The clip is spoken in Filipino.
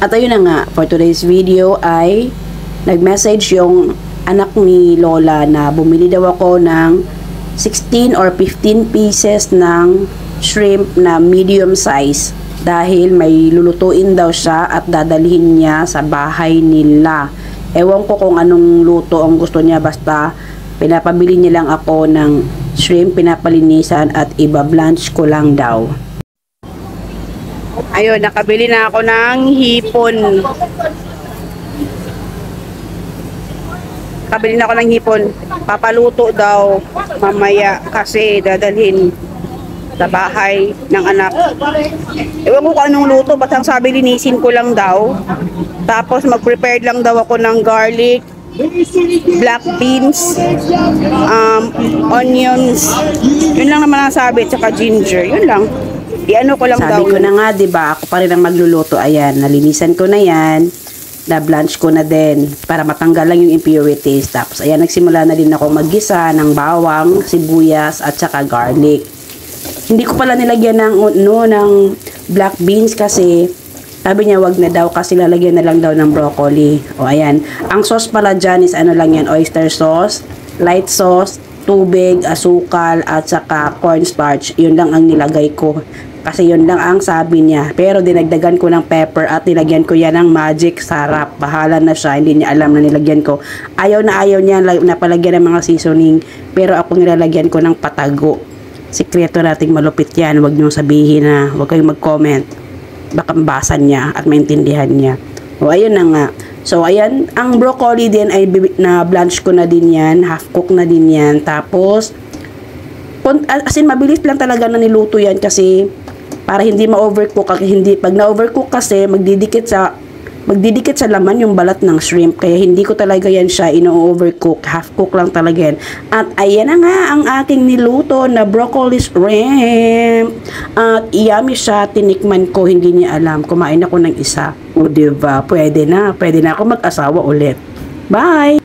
At ayun na nga, for today's video ay nag-message yung anak ni Lola na bumili daw ako ng 16 or 15 pieces ng shrimp na medium size dahil may lulutuin daw siya at dadalhin niya sa bahay nila. Ewan ko kung anong luto ang gusto niya, basta pinapabili niya lang ako ng shrimp, pinapalinisan at iba-blanch ko lang daw. Ayun, nakabili na ako ng hipon. Nakabili na ako ng hipon. Papaluto daw mamaya kasi dadalhin sa bahay ng anak. Ewan ko kung anong luto, basta ang sabi linisin ko lang daw. Tapos mag-prepare lang daw ako ng garlic, black beans, onions. Yun lang naman ang sabi, tsaka ginger. Yun lang. Iano ko lang daw. Sabi ko na nga, diba, ako pa rin ang magluluto. Ayan, nalinisan ko na yan. Na-blanch ko na din para matanggal lang yung impurities. Tapos, ayan, nagsimula na din ako maggisa ng bawang, sibuyas, at saka garlic. Hindi ko pala nilagyan ng black beans kasi sabi niya wag na daw kasi lalagyan na lang daw ng broccoli. O ayan, ang sauce pala dyan is ano lang yan, oyster sauce, light sauce, tubig, asukal, at saka cornstarch. Yun lang ang nilagay ko. Kasi yun lang ang sabi niya. Pero dinagdagan ko ng pepper at nilagyan ko yan ng magic sarap. Bahala na siya. Hindi niya alam na nilagyan ko. Ayaw niya na palagyan ng mga seasoning. Pero ako nilalagyan ko ng patago. Sikreto nating malupit yan. Huwag niyong sabihin na. Huwag kayong mag-comment. Baka mabasa niya at maintindihan niya. O ayun na nga. So ayan. Ang broccoli din ay na blanch ko na din yan. Half cook na din yan. Tapos as in mabilis lang talaga na niluto yan kasi para hindi ma-overcook. Pag na-overcook kasi magdidikit sa laman yung balat ng shrimp. Kaya hindi ko talaga yan siya ino-overcook. Half cook lang talaga yan. At ayan na nga ang aking niluto na broccoli shrimp. At yummy siya. Tinikman ko. Hindi niya alam. Kumain ako ng isa. O diba? Pwede na ako mag-asawa ulit. Bye!